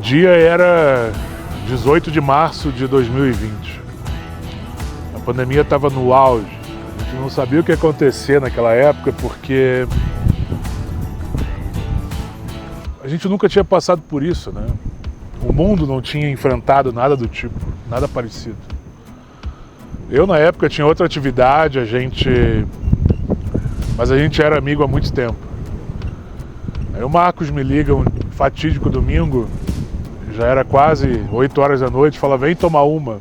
dia era 18 de março de 2020. A pandemia estava no auge. A gente não sabia o que ia acontecer naquela época porque a gente nunca tinha passado por isso, né? O mundo não tinha enfrentado nada do tipo, nada parecido. Eu, na época, tinha outra atividade, mas a gente era amigo há muito tempo. Aí o Marcos me liga um fatídico domingo, já era quase 8 horas da noite, fala, vem tomar uma.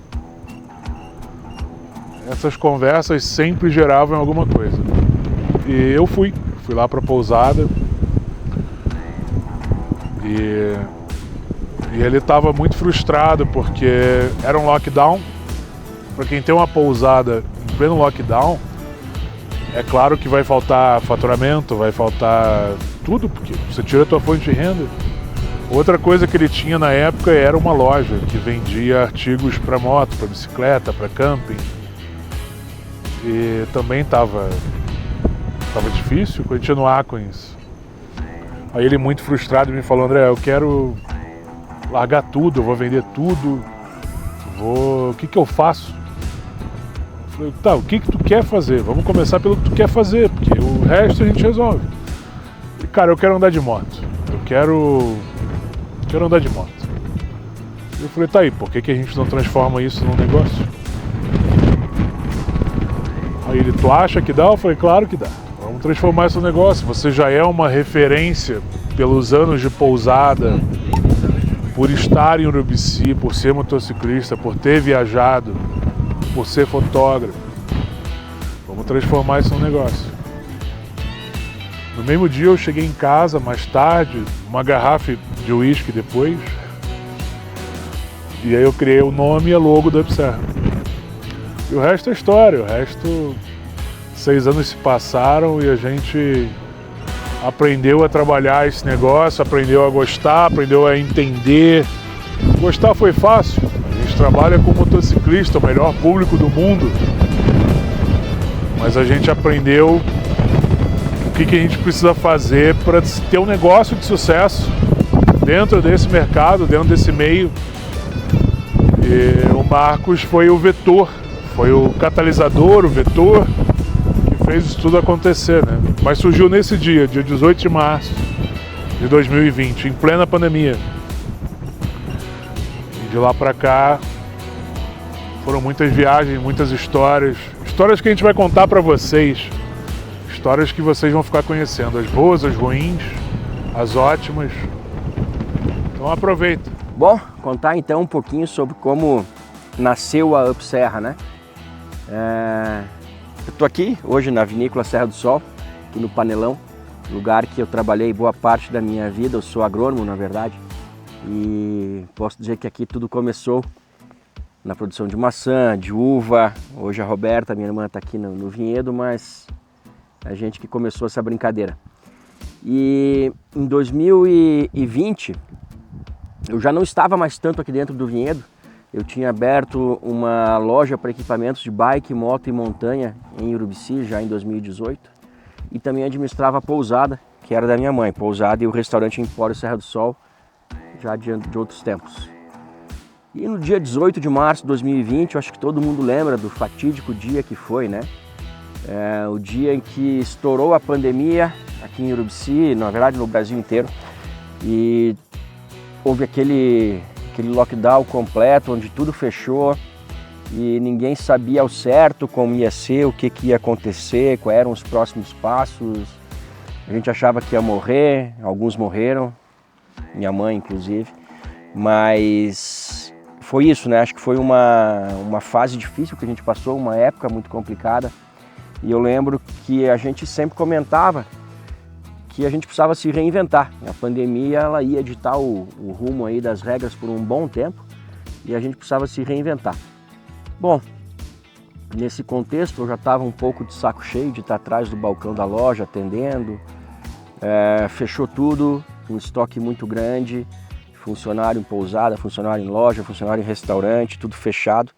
Essas conversas sempre geravam alguma coisa. E eu fui lá pra pousada e ele estava muito frustrado porque era um lockdown. Para quem tem uma pousada em pleno lockdown, é claro que vai faltar faturamento, vai faltar tudo, porque você tira a tua fonte de renda. Outra coisa que ele tinha na época era uma loja que vendia artigos para moto, para bicicleta, para camping. E também estava difícil continuar com isso. Aí ele, muito frustrado, me falou, André, eu quero largar tudo, eu vou vender tudo, o que eu faço? Eu falei, tá, o que tu quer fazer? Vamos começar pelo que tu quer fazer, porque o resto a gente resolve. E, cara, eu quero andar de moto, eu quero andar de moto. Eu falei, tá aí, por que a gente não transforma isso num negócio? Aí ele, tu acha que dá? Eu falei, claro que dá. Vamos transformar isso num negócio. Você já é uma referência pelos anos de pousada, por estar em Urubici, por ser motociclista, por ter viajado, por ser fotógrafo. Vamos transformar isso num negócio. No mesmo dia eu cheguei em casa, mais tarde, uma garrafa de uísque depois, e aí eu criei o nome e a logo da Upserra. E o resto é história, o resto 6 anos se passaram e a gente aprendeu a trabalhar esse negócio, aprendeu a gostar, aprendeu a entender. Gostar foi fácil, a gente trabalha com motociclista, o melhor público do mundo, mas a gente aprendeu o que a gente precisa fazer para ter um negócio de sucesso dentro desse mercado, dentro desse meio. E o Marcos foi o vetor, foi o catalisador, o vetor que fez isso tudo acontecer, né? Mas surgiu nesse dia 18 de março de 2020, em plena pandemia. E de lá pra cá foram muitas viagens, muitas histórias que a gente vai contar pra vocês, histórias que vocês vão ficar conhecendo, as boas, as ruins, as ótimas. Então aproveita. Bom, contar então um pouquinho sobre como nasceu a Upserra, né? Eu tô aqui hoje na Vinícola Serra do Sol, aqui no Panelão, lugar que eu trabalhei boa parte da minha vida. Eu sou agrônomo, na verdade, e posso dizer que aqui tudo começou na produção de maçã, de uva. Hoje a Roberta, minha irmã, está aqui no vinhedo, mas a gente que começou essa brincadeira. E em 2020, eu já não estava mais tanto aqui dentro do vinhedo. Eu tinha aberto uma loja para equipamentos de bike, moto e montanha em Urubici, já em 2018. E também administrava a pousada, que era da minha mãe, pousada e o restaurante Empório Serra do Sol, já de outros tempos. E no dia 18 de março de 2020, eu acho que todo mundo lembra do fatídico dia que foi, né? O dia em que estourou a pandemia aqui em Urubici, na verdade no Brasil inteiro. E houve aquele lockdown completo, onde tudo fechou e ninguém sabia ao certo como ia ser, o que ia acontecer, quais eram os próximos passos. A gente achava que ia morrer, alguns morreram, minha mãe inclusive, mas foi isso, né? Acho que foi uma fase difícil que a gente passou, uma época muito complicada, e eu lembro que a gente sempre comentava que a gente precisava se reinventar. A pandemia ela ia ditar o rumo aí das regras por um bom tempo e a gente precisava se reinventar. Bom, nesse contexto eu já estava um pouco de saco cheio de estar atrás do balcão da loja atendendo. Fechou tudo, um estoque muito grande, funcionário em pousada, funcionário em loja, funcionário em restaurante, tudo fechado.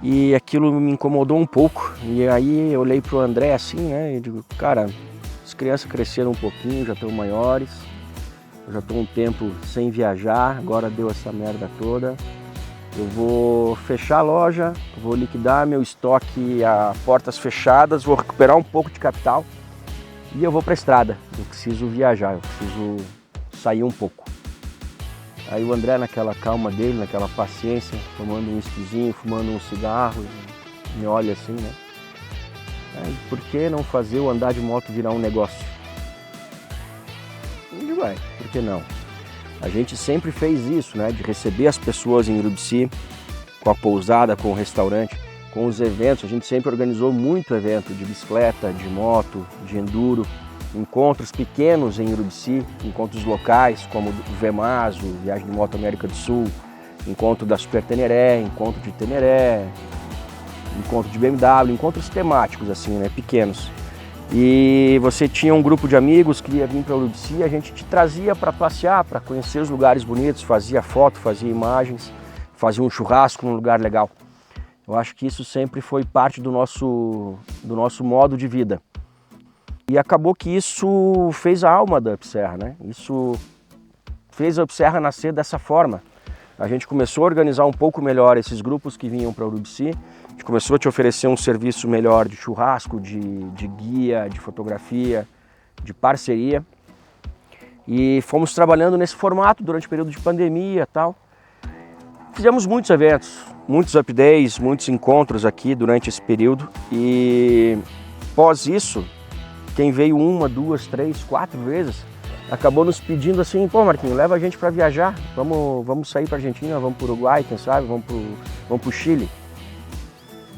E aquilo me incomodou um pouco. E aí eu olhei pro André assim, né, e digo, cara, as crianças cresceram um pouquinho, já estão maiores, Eu já estou um tempo sem viajar, agora deu essa merda toda. Eu vou fechar a loja, vou liquidar meu estoque a portas fechadas, vou recuperar um pouco de capital e eu vou para a estrada. Eu preciso viajar, eu preciso sair um pouco. Aí o André, naquela calma dele, naquela paciência, tomando um whiskyzinho, fumando um cigarro, me olha assim, né? Aí, por que não fazer o andar de moto virar um negócio? E vai, por que não? A gente sempre fez isso, né? De receber as pessoas em Urubici, com a pousada, com o restaurante, com os eventos. A gente sempre organizou muito evento de bicicleta, de moto, de enduro, encontros pequenos em Urubici, encontros locais como o VMAS, o Viagem de Moto América do Sul, encontro da Super Teneré, encontro de Teneré, encontro de BMW, encontros temáticos assim, né, pequenos. E você tinha um grupo de amigos que ia vir para Urubici, a gente te trazia para passear, para conhecer os lugares bonitos, fazia foto, fazia imagens, fazia um churrasco num lugar legal. Eu acho que isso sempre foi parte do nosso modo de vida. E acabou que isso fez a alma da Upserra, né? Isso fez a Upserra nascer dessa forma. A gente começou a organizar um pouco melhor esses grupos que vinham para Urubici, a gente começou a te oferecer um serviço melhor de churrasco, de guia, de fotografia, de parceria. E fomos trabalhando nesse formato durante o período de pandemia e tal. Fizemos muitos eventos, muitos up days, muitos encontros aqui durante esse período. E após isso, quem veio 1, 2, 3, 4 vezes, acabou nos pedindo assim, pô Marquinhos, leva a gente para viajar, vamos sair para Argentina, vamos para o Uruguai, quem sabe, vamos para o Chile.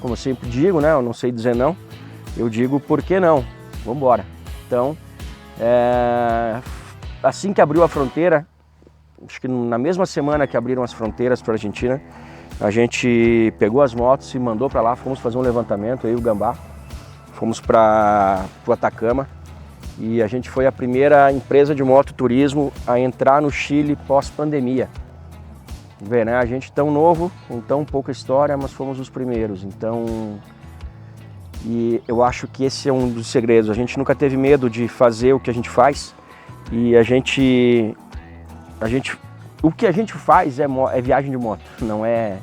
Como eu sempre digo, né, eu não sei dizer não, eu digo por que não, vamos embora. Então, assim que abriu a fronteira, acho que na mesma semana que abriram as fronteiras para a Argentina, a gente pegou as motos e mandou para lá, fomos fazer um levantamento, aí o Gambá, fomos para o Atacama e a gente foi a primeira empresa de mototurismo a entrar no Chile pós-pandemia. Vê, né? A gente tão novo, com tão pouca história, mas fomos os primeiros. Então, e eu acho que esse é um dos segredos. A gente nunca teve medo de fazer o que a gente faz e o que a gente faz é viagem de moto, não é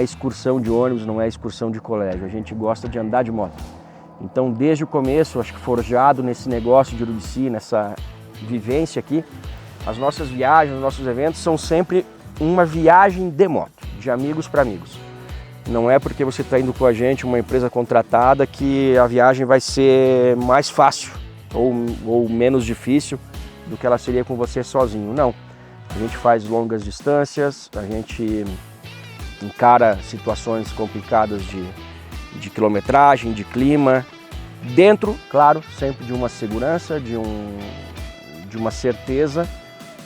excursão de ônibus, não é excursão de colégio. A gente gosta de andar de moto. Então, desde o começo, acho que forjado nesse negócio de Urubici, nessa vivência aqui, as nossas viagens, os nossos eventos são sempre uma viagem de moto, de amigos para amigos. Não é porque você está indo com a gente, uma empresa contratada, que a viagem vai ser mais fácil ou menos difícil do que ela seria com você sozinho. Não. A gente faz longas distâncias, a gente encara situações complicadas de quilometragem, de clima, dentro, claro, sempre de uma segurança, de uma certeza,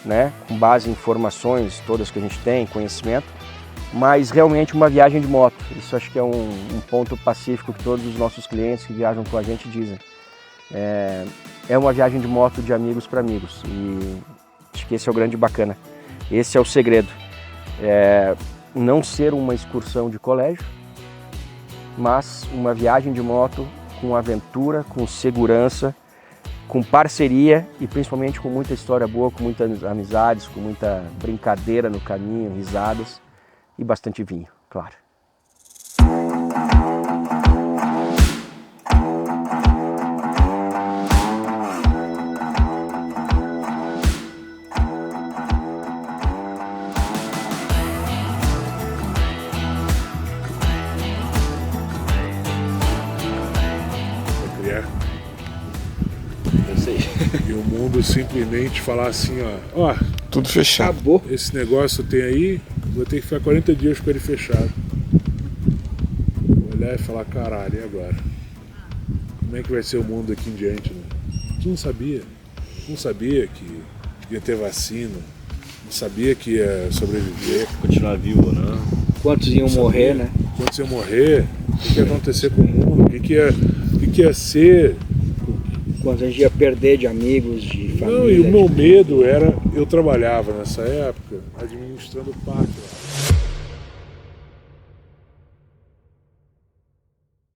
né, com base em informações todas que a gente tem, conhecimento, mas realmente uma viagem de moto. Isso acho que é um ponto pacífico que todos os nossos clientes que viajam com a gente dizem. É uma viagem de moto de amigos para amigos e acho que esse é o grande bacana. Esse é o segredo. Não ser uma excursão de colégio, mas uma viagem de moto com aventura, com segurança, com parceria e principalmente com muita história boa, com muitas amizades, com muita brincadeira no caminho, risadas e bastante vinho, claro. E o mundo simplesmente falar assim, ó, tudo fechado. Acabou. Esse negócio tem aí, vou ter que ficar 40 dias com ele fechado. Vou olhar e falar, caralho, e agora? Como é que vai ser o mundo daqui em diante, né? Tu não sabia. Não sabia que ia ter vacina, não sabia que ia sobreviver. Continuar vivo ou não. Quantos iam morrer, né? Quantos iam morrer, o que ia acontecer com o mundo, o que ia ser. Quando a gente ia perder de amigos, de família. Não, e o meu medo era, eu trabalhava nessa época administrando o parque lá.